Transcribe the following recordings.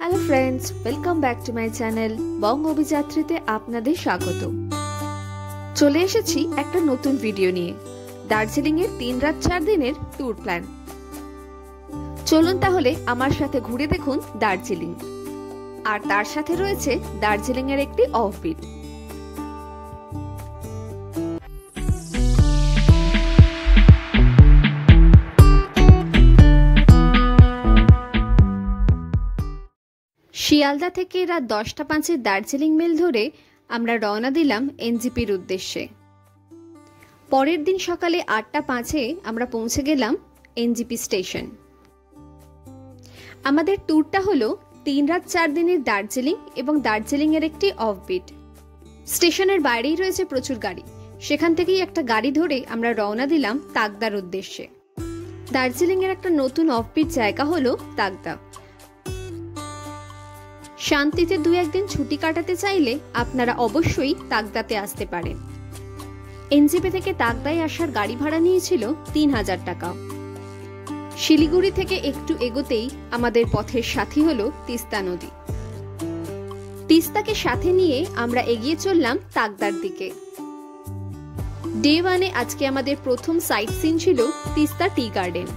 Hello friends, welcome back to my channel Bong অভিযাত্রীতে আপনাদের স্বাগত। চলে এসেছি একটা নতুন ভিডিও নিয়ে, দার্জিলিং এর 3 রাত 4 দিনের ট্যুর প্ল্যান। চলুন তাহলে আমার সাথে ঘুরে দেখুন দার্জিলিং, আর তার সাথে রয়েছে দার্জিলিং এর একটি অফবিট। শিয়ালদা থেকে রাত 10টা 5-এ দার্জিলিং মেল ধরে আমরা রওনা দিলাম এনজিপির উদ্দেশ্যে। পরের দিন সকালে 8টা 5-এ আমরা পৌঁছে গেলাম এনজিপি স্টেশন। আমাদের ট্যুরটা হলো 3 রাত 4 দিনের দার্জিলিং এবং দার্জিলিং এর একটি অফবিট। স্টেশনের বাইরেই রয়েছে প্রচুর গাড়ি, সেখান থেকেই একটা গাড়ি ধরে আমরা রওনা দিলাম তাকদার উদ্দেশ্যে। দার্জিলিং এর একটা নতুন অফবিট জায়গা হলো তাকদা। শান্তিতে 2-1 দিন ছুটি কাটাতে চাইলে আপনারা অবশ্যই তাকদাতে আসতে পারেন। এনজিপি থেকে তাকদায় আসার গাড়ি ভাড়া নিয়েছিল 3000 টাকা। শিলিগুড়ি থেকে একটু এগোতেই আমাদের পথের সাথী হলো তিস্তা নদী। তিস্তাকে সাথে নিয়ে আমরা এগিয়ে চললাম তাকদার দিকে। ডে 1-এ আজকে আমাদের প্রথম সাইট সিন ছিল Teesta tea garden.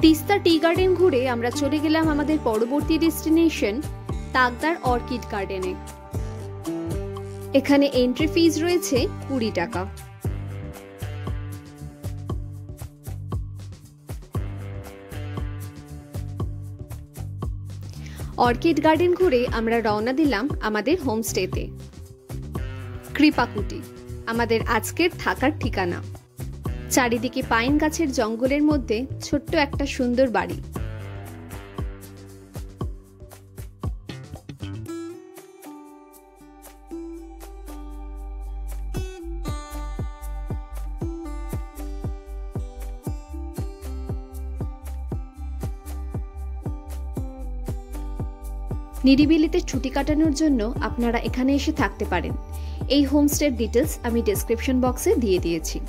Teesta tea garden ঘুরে আমরা চলে গেলাম আমাদের পরবর্তী ডেস্টিনেশন তাকদার অর্কিড গার্ডেনে। এখানে এন্ট্রি ফিজ রয়েছে 20 টাকা। অর্কিড গার্ডেন ঘুরে আমরা রওনা দিলাম আমাদের হোমস্টেতে। কৃপাকুটি আমাদের আজকের থাকার ঠিকানা। চারিদিকে পাইন গাছের জঙ্গলের মধ্যে ছোট্ট একটা সুন্দর বাড়ি। নিরিবিলিতে ছুটি কাটানোর জন্য আপনারা এখানে এসে থাকতে পারেন। এই হোমস্টের ডিটেলস আমি ডেসক্রিপশন বক্সে দিয়ে দিয়েছি।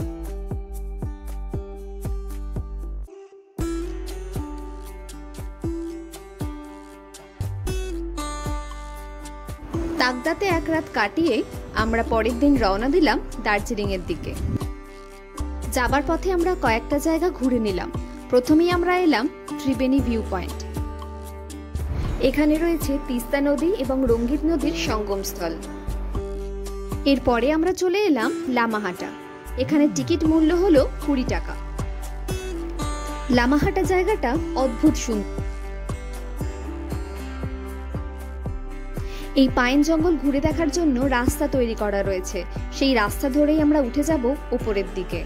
তাকদাতে 1 রাত কাটিয়ে আমরা পরের দিন রওনা দিলাম দার্জিলিং এর দিকে। যাবার পথে আমরা কয়েকটা জায়গা ঘুরে নিলাম। প্রথমেই আমরা এলাম ত্রিবেণী ভিউ পয়েন্ট। এখানে রয়েছে তিস্তা নদী এবং রঙ্গিত নদীর সঙ্গমস্থল। এরপরে আমরা চলে এলাম লামাহাটা। এখানে টিকিট মূল্য হলো 20 টাকা। লামাহাটা জায়গাটা অদ্ভুত সুন্দর। এই পাইন জঙ্গল ঘুরে দেখার জন্য রাস্তা তৈরি করা রয়েছে। সেই রাস্তা ধরেই আমরা উঠে যাব উপরের দিকে।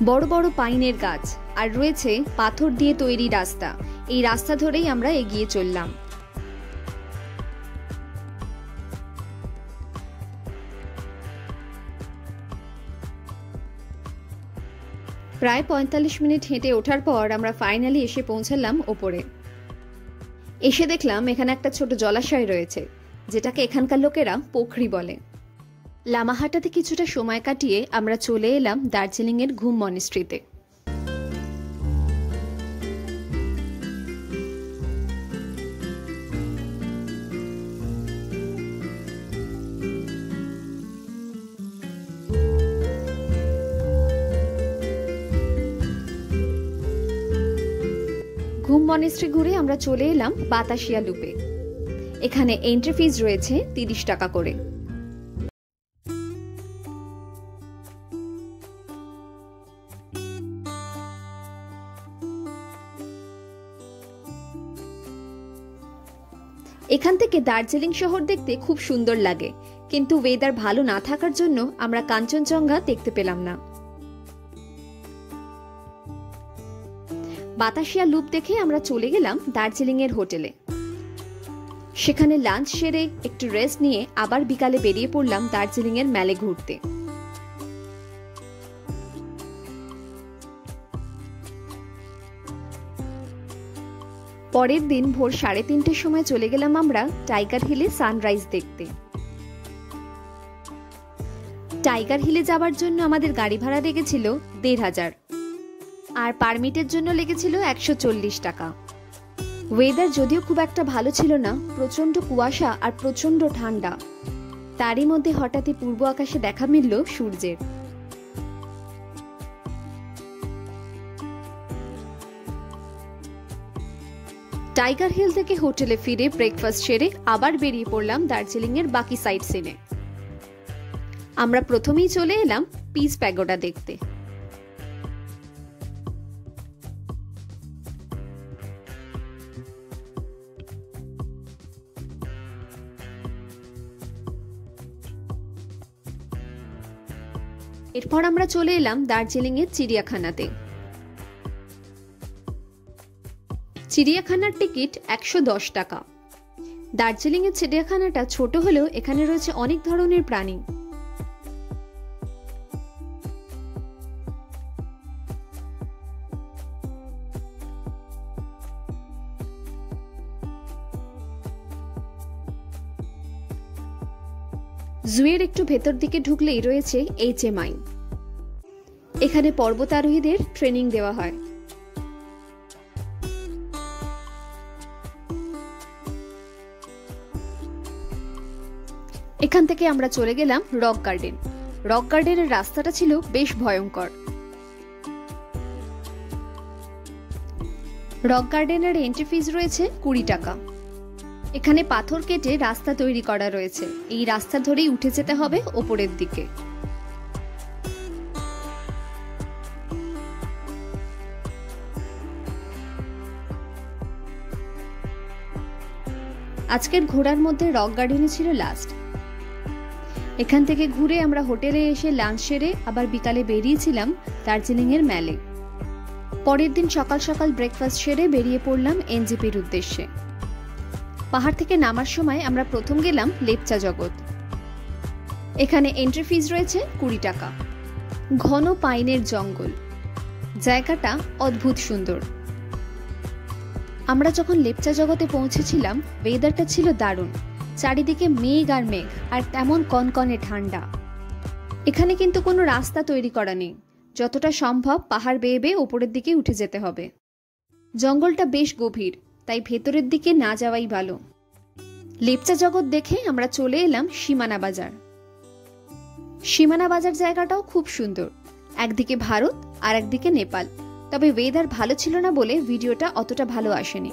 বড় বড় পাইনের গাছ আর রয়েছে পাথর দিয়ে তৈরি রাস্তা। এই রাস্তা ধরেই আমরা এগিয়ে চললাম। প্রায় 45 মিনিট হেঁটে ওঠার পর আমরা ফাইনালি এসে পৌঁছালাম ওপরে। এসে দেখলাম এখানে একটা ছোট জলাশয় রয়েছে, যেটাকে এখানকার লোকেরা পোখরি বলে। লামাহাটাতে কিছুটা সময় কাটিয়ে আমরা চলে এলাম দার্জিলিং এর ঘুম মনিস্ট্রিতে। ঘুম মনিস্ট্রি ঘুরে আমরা চলে এলাম বাতাসিয়া লুপে। এখানে এন্ট্রি ফিজ রয়েছে 30 টাকা করে। এখান থেকে দার্জিলিং শহর দেখতে খুব সুন্দর লাগে, কিন্তু ওয়েদার ভালো না থাকার জন্য আমরা কাঞ্চনজঙ্ঘা দেখতে পেলাম না। বাতাসিয়া লুপ দেখে আমরা চলে গেলাম দার্জিলিং এর হোটেলে। সেখানে লাঞ্চ সেরে একটু রেস্ট নিয়ে আবার বিকালে বেরিয়ে পড়লাম দার্জিলিং এর মেলে ঘুরতে। পরের দিন ভোর 3:30-র সময় চলে গেলাম আমরা টাইগার হিলে সানরাইজ দেখতে। টাইগার হিলে যাওয়ার জন্য আমাদের গাড়ি ভাড়া লেগেছিল ১,৫০০ আর পারমিটের জন্য লেগেছিল ১৪০ টাকা। ওয়েদার যদিও খুব একটা ভালো ছিল না, প্রচন্ড কুয়াশা আর প্রচন্ড ঠান্ডা। তারই মধ্যে হঠাৎই পূর্ব আকাশে দেখা মিলল সূর্যের। টাইগার হিল থেকে হোটেলে ফিরে ব্রেকফাস্ট সেরে আবার বেরিয়ে পড়লাম দার্জিলিং এর বাকি সাইট সিনে। আমরা প্রথমেই চলে এলাম পিস প্যাগোডা দেখতে। এরপর আমরা চলে এলাম দার্জিলিং এর চিড়িয়াখানাতে। চিড়িয়াখানার টিকিট ১১০ টাকা। দার্জিলিং এর চিড়িয়াখানাটা ছোট হলেও এখানে রয়েছে অনেক ধরনের প্রাণী। জুয়ের একটু ভেতর দিকে ঢুকলেই রয়েছে HMI। এখানে পর্বতারোহীদের ট্রেনিং দেওয়া হয়। এখান থেকে আমরা চলে গেলাম রক গার্ডেন। রক গার্ডেনের রাস্তাটা ছিল বেশ ভয়ঙ্কর। রক গার্ডেনের এন্ট্রি ফিস রয়েছে ২০ টাকা। এখানে পাথর কেটে রাস্তা তৈরি করা রয়েছে। এই রাস্তা ধরেই উঠে যেতে হবে ওপরের দিকে। আজকের ঘোরার মধ্যে রক গার্ডেনে ছিল লাস্ট। এখান থেকে ঘুরে আমরা হোটেলে এসে লাঞ্চ সেরে আবার বিকালে বেরিয়েছিলাম দার্জিলিং এর মেলে। পরের দিন সকাল সকাল ব্রেকফাস্ট সেরে বেরিয়ে পড়লাম NJPর উদ্দেশ্যে। পাহাড় থেকে নামার সময় আমরা প্রথম গেলাম লেপচা জগৎ। এখানে এন্ট্রি ফিস রয়েছে ২০ টাকা। ঘন পাইনের জঙ্গল, জায়গাটা অদ্ভুত সুন্দর। আমরা যখন লেপচা জগতে পৌঁছেছিলাম ওয়েদারটা ছিল দারুণ। চারিদিকে মেঘ আর মেঘ, আর তেমন কনকনে ঠান্ডা। এখানে কিন্তু কোনো রাস্তা তৈরি করা নেই, যতটা সম্ভব পাহাড় বেয়ে বেয়ে ওপরের দিকে উঠে যেতে হবে। জঙ্গলটা বেশ গভীর, তাই ভেতরের দিকে না যাওয়াই ভালো। লেপচা জগৎ দেখে আমরা চলে এলাম সীমানা বাজার। সীমানা বাজার জায়গাটাও খুব সুন্দর। একদিকে ভারত আর একদিকে নেপাল, তবে ওয়েদার ভালো ছিল না বলে ভিডিওটা অতটা ভালো আসেনি।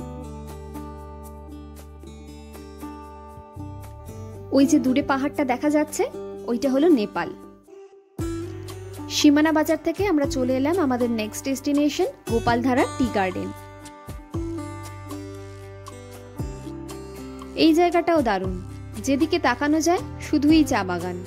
ওই যে দূরে পাহাড়টা দেখা যাচ্ছে, ওইটা হলো নেপাল। সীমানা বাজার থেকে আমরা চলে এলাম আমাদের next destination Gopaldhara tea garden. এই জায়গাটাও দারুণ, যেদিকে তাকানো যায় শুধুই চা বাগান।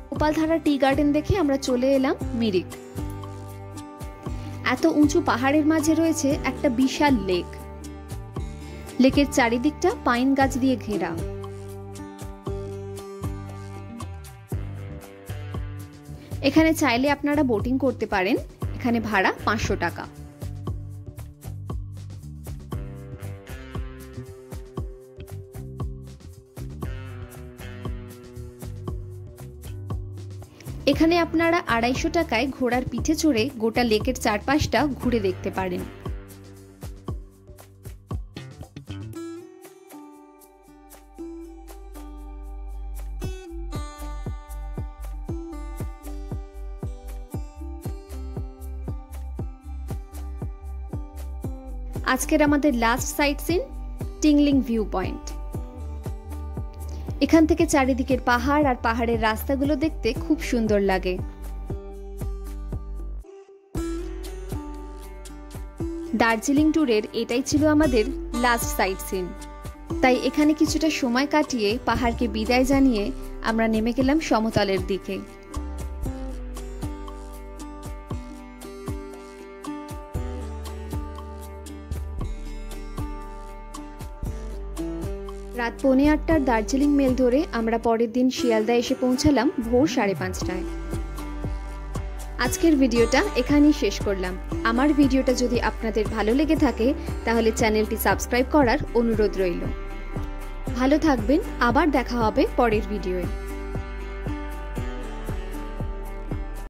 গোপালধারা টি গার্ডেন দেখে আমরা চলে এলাম মিরিক। এত উঁচু পাহাড়ের মাঝে রয়েছে একটা বিশাল লেক। লেকের চারিদিকটা পাইন গাছ দিয়ে ঘেরা। এখানে চাইলে আপনারা বোটিং করতে পারেন। এখানে ভাড়া ৫০০ টাকা। এখানে আপনারা ২৫০ টাকায় ঘোড়ার পিঠে চড়ে গোটা লেকের চারপাশটা ঘুরে দেখতে পারেন। আজকের আমাদের last sightseeing Tingling view point. এখান থেকে চারিদিকের পাহাড় আর পাহাড়ের রাস্তাগুলো দেখতে খুব সুন্দর লাগে। দার্জিলিং ট্যুরের এটাই ছিল আমাদের লাস্ট সাইট সিন। তাই এখানে কিছুটা সময় কাটিয়ে পাহাড়কে বিদায় জানিয়ে আমরা নেমে গেলাম সমতলের দিকে। রাত 8:45টার দার্জিলিং মেল ধরে আমরা পরের দিন শিয়ালদা এসে পৌঁছালাম ভোর 5:30টায়। আজকের ভিডিওটা এখানেই শেষ করলাম। আমার ভিডিওটা যদি আপনাদের ভালো লেগে থাকে তাহলে চ্যানেলটি সাবস্ক্রাইব করার অনুরোধ রইল। ভালো থাকবেন, আবার দেখা হবে পরের ভিডিওয়ে।